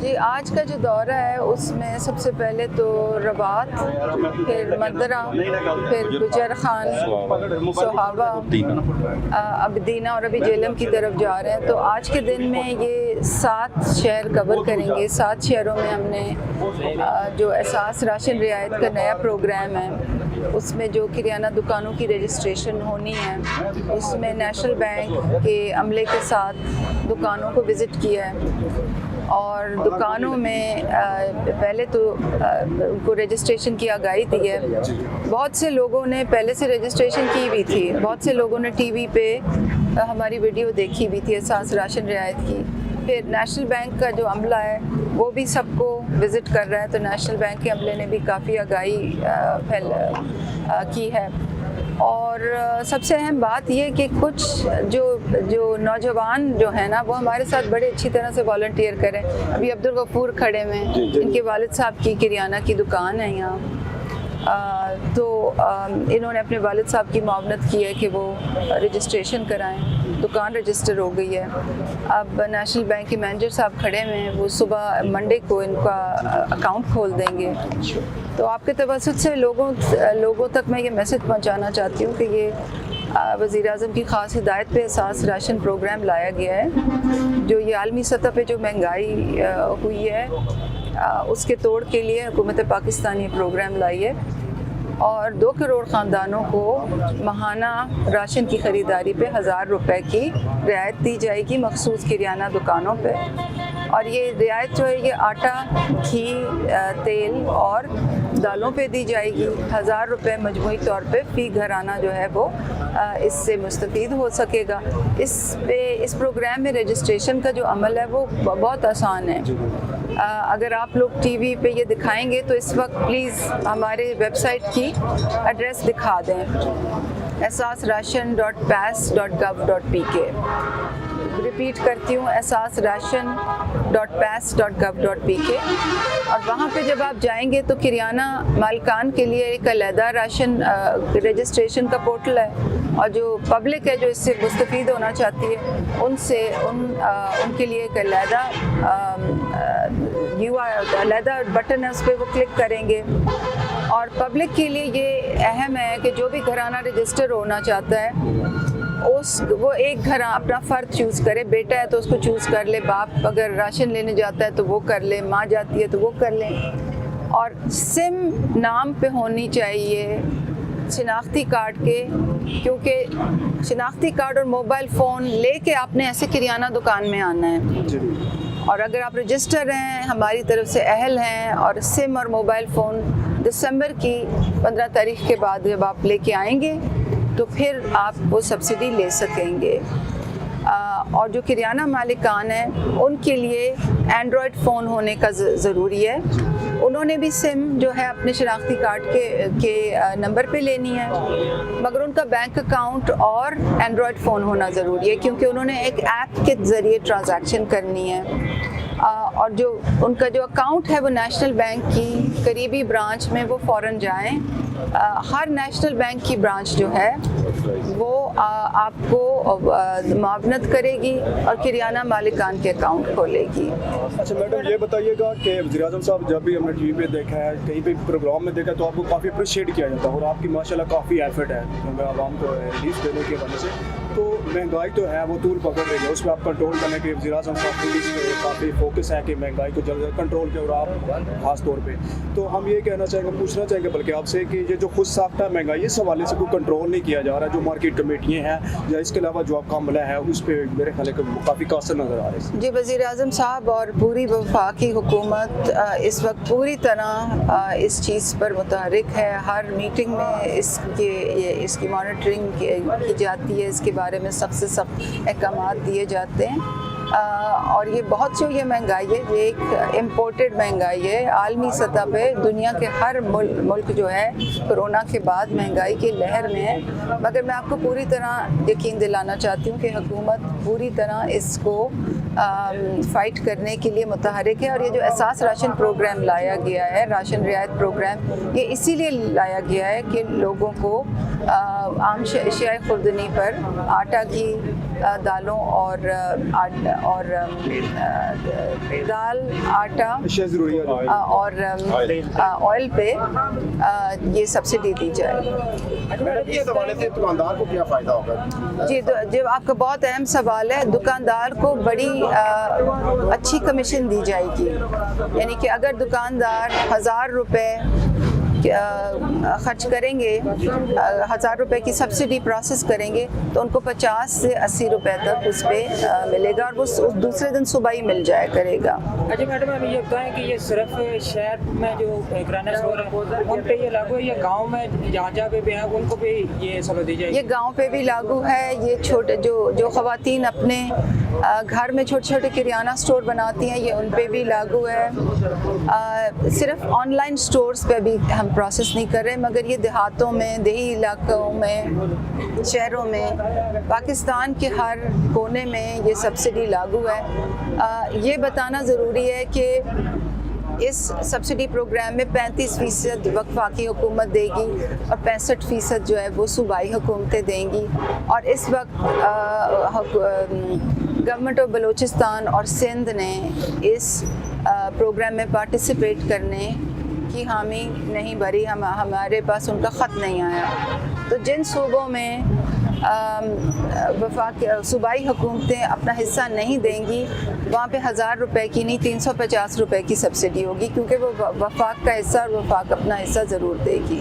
جی آج کا جو دورہ ہے اس میں سب سے پہلے تو رباط، پھر مدرہ، پھر گجر خان، صحابہ، ابدینہ اور ابھی جیلم کی طرف جا رہے ہیں۔ تو آج کے دن میں یہ 7 شہر کور کریں گے۔ 7 شہروں میں ہم نے جو احساس راشن رعایت کا نیا پروگرام ہے اس میں جو کریانہ دکانوں کی رجسٹریشن ہونی ہے، اس میں نیشنل بینک کے عملے کے ساتھ دکانوں کو وزٹ کیا ہے اور دکانوں میں پہلے تو ان کو رجسٹریشن کی آگاہی دی ہے۔ بہت سے لوگوں نے پہلے سے رجسٹریشن کی بھی تھی، بہت سے لوگوں نے ٹی وی پہ ہماری ویڈیو دیکھی بھی تھی احساس راشن رعایت کی۔ پھر نیشنل بینک کا جو عملہ ہے وہ بھی سب کو وزٹ کر رہا ہے، تو نیشنل بینک کے عملے نے بھی کافی آگاہی کی ہے۔ اور سب سے اہم بات یہ کہ کچھ جو نوجوان جو ہیں نا وہ ہمارے ساتھ بڑے اچھی طرح سے والنٹیئر کریں۔ ابھی عبدالغفور کھڑے ہوئے ہیں، ان کے والد صاحب کی کریانہ کی دکان ہے یہاں، تو انہوں نے اپنے والد صاحب کی معاونت کی ہے کہ وہ رجسٹریشن کرائیں، دکان رجسٹر ہو گئی ہے۔ اب نیشنل بینک کے مینیجر صاحب کھڑے ہوئے ہیں، وہ صبح منڈے کو ان کا اکاؤنٹ کھول دیں گے۔ تو آپ کے توسط سے لوگوں تک میں یہ میسج پہنچانا چاہتی ہوں کہ یہ وزیر اعظم کی خاص ہدایت پہ احساس راشن پروگرام لایا گیا ہے، جو یہ عالمی سطح پہ جو مہنگائی ہوئی ہے اس کے توڑ کے لیے حکومت پاکستان یہ پروگرام لائی ہے، اور 2 کروڑ خاندانوں کو ماہانہ راشن کی خریداری پہ 1000 روپے کی رعایت دی جائے گی مخصوص کریانہ دکانوں پہ۔ اور یہ رعایت جو ہے یہ آٹا، گھی، تیل اور دالوں پہ دی جائے گی۔ 1000 روپے مجموعی طور پہ فی گھرانہ جو ہے وہ اس سے مستفید ہو سکے گا۔ اس پروگرام میں رجسٹریشن کا جو عمل ہے وہ بہت آسان ہے۔ اگر آپ لوگ ٹی وی پہ یہ دکھائیں گے تو اس وقت پلیز ہمارے ویب سائٹ کی ایڈریس دکھا دیں، ehsasration.pas.gov.pk۔ ریپیٹ کرتی ہوں، ehsasration.pas.gov.pk۔ اور وہاں پہ جب آپ جائیں گے تو کریانہ مالکان کے لیے ایک علیحدہ راشن رجسٹریشن کا پورٹل ہے، اور جو پبلک ہے جو اس سے مستفید ہونا چاہتی ہے ان کے لیے ایک علیحدہ بٹن ہے، اس پہ وہ کلک کریں گے۔ اور پبلک کے لیے یہ اہم ہے کہ جو بھی گھرانہ رجسٹر ہونا چاہتا ہے وہ ایک گھر اپنا فرد چوز کرے۔ بیٹا ہے تو اس کو چوز کر لے، باپ اگر راشن لینے جاتا ہے تو وہ کر لے، ماں جاتی ہے تو وہ کر لیں۔ اور سم نام پہ ہونی چاہیے شناختی کارڈ کے، کیونکہ شناختی کارڈ اور موبائل فون لے کے آپ نے ایسے کریانہ دکان میں آنا ہے۔ اور اگر آپ رجسٹر ہیں، ہماری طرف سے اہل ہیں، اور سم اور موبائل فون دسمبر کی 15 تاریخ کے بعد جب آپ لے کے آئیں گے تو پھر آپ وہ سبسڈی لے سکیں گے۔ اور جو کریانہ مالکان ہیں ان کے لیے اینڈرائڈ فون ہونے کا ضروری ہے۔ انہوں نے بھی سم جو ہے اپنے شناختی کارڈ کے نمبر پہ لینی ہے، مگر ان کا بینک اکاؤنٹ اور اینڈرائڈ فون ہونا ضروری ہے، کیونکہ انہوں نے ایک ایپ کے ذریعے ٹرانزیکشن کرنی ہے۔ اور جو ان کا جو اکاؤنٹ ہے وہ نیشنل بینک کی قریبی برانچ میں وہ فوراً جائیں۔ ہر نیشنل بینک کی برانچ جو ہے وہ آپ کو معاونت کرے گی اور کریانہ مالکان کے اکاؤنٹ کھولے گی۔ اچھا میڈم، یہ بتائیے گا کہ وزیر اعظم صاحب جب بھی ہم نے ٹی وی پہ دیکھا ہے، کہیں پہ پروگرام میں دیکھا تو آپ کو کافی اپریشیٹ کیا جاتا ہے، اور آپ کی ماشاءاللہ کافی ایفرٹ ہے عوام کو ریلیف دینے کے وجہ سے۔ تو مہنگائی تو ہے وہ طول پکڑ رہی ہے، اس پہ آپ کنٹرول کرنے کے وزیر اعظم صاحب کی کافی فوکس ہے کہ مہنگائی کو جلد کنٹرول کے، اور آپ خاص طور پہ تو ہم یہ کہنا چاہیں گے، پوچھنا چاہیں گے بلکہ آپ سے کہ یہ جو خود ساختہ مہنگائی اس حوالے سے کوئی کنٹرول نہیں کیا جا رہا، جو مارکیٹ کمیٹیاں ہیں یا اس کے علاوہ جو آپ کا عملہ ہے اس پہ میرے خیال ہے کافی قاصر نظر آ رہے ہیں۔ جی وزیر اعظم صاحب اور پوری وفاقی حکومت اس وقت پوری طرح اس چیز پر متحرک ہے۔ ہر میٹنگ میں اس کی مانیٹرنگ کی جاتی ہے، اس کے بارے میں سخت سے سخت احکامات دیے جاتے ہیں۔ اور یہ بہت جو یہ مہنگائی ہے یہ ایک امپورٹڈ مہنگائی ہے عالمی سطح پہ۔ دنیا کے ہر ملک جو ہے کرونا کے بعد مہنگائی کی لہر میں ہے، مگر میں آپ کو پوری طرح یقین دلانا چاہتی ہوں کہ حکومت پوری طرح اس کو فائٹ کرنے کے لیے متحرک ہے۔ اور یہ جو احساس راشن پروگرام لایا گیا ہے، راشن رعایت پروگرام، یہ اسی لیے لایا گیا ہے کہ لوگوں کو عام اشیاء خوردنی پر آٹا، گھی، دالوں اور دال، آٹا اشیاء ضروری ہے اور آئل پہ یہ سبسڈی دی جائے. اس حوالے سے دکاندار کو کیا فائدہ ہوگا؟ جی جو آپ کا بہت اہم سوال ہے، دکاندار کو بڑی اچھی کمیشن دی جائے گی. یعنی کہ اگر دکاندار 1000 روپے خرچ کریں گے، 1000 روپے کی سبسڈی پروسیس کریں گے تو ان کو 50 سے 80 روپے تک اس پہ ملے گا، اور وہ دوسرے دن صبح ہی مل جایا کرے گا. اچھا میڈم، ابھی یہ بتائیں کہ یہ صرف شہر میں جو کرانہ اسٹور ہیں ان پہ یہ لاگو ہے یا گاؤں میں جہاں جہاں پہ بھی ہیں ان کو بھی یہ سہولت دی جائے گی؟ یہ گاؤں پہ بھی لاگو ہے. یہ چھوٹے جو خواتین اپنے گھر میں چھوٹے چھوٹے کریانہ اسٹور بناتی ہیں، یہ ان پہ بھی لاگو ہے. صرف آن لائن اسٹورز پہ بھی ہم پروسیس نہیں کر رہے، مگر یہ دیہاتوں میں، دیہی علاقوں میں، شہروں میں، پاکستان کے ہر کونے میں یہ سبسڈی لاگو ہے. یہ بتانا ضروری ہے کہ اس سبسڈی پروگرام میں 35% وفاقی حکومت دے گی اور 65% جو ہے وہ صوبائی حکومتیں دیں گی. اور اس وقت گورنمنٹ آف بلوچستان اور سندھ نے اس پروگرام میں پارٹیسپیٹ کرنے کی حامی نہیں بھری. ہمارے پاس ان کا خط نہیں آیا. تو جن صوبوں میں صوبائی حکومتیں اپنا حصہ نہیں دیں گی، وہاں پہ 1000 روپے کی نہیں 350 روپے کی سبسڈی ہوگی، کیونکہ وہ وفاق کا حصہ اور وفاق اپنا حصہ ضرور دے گی.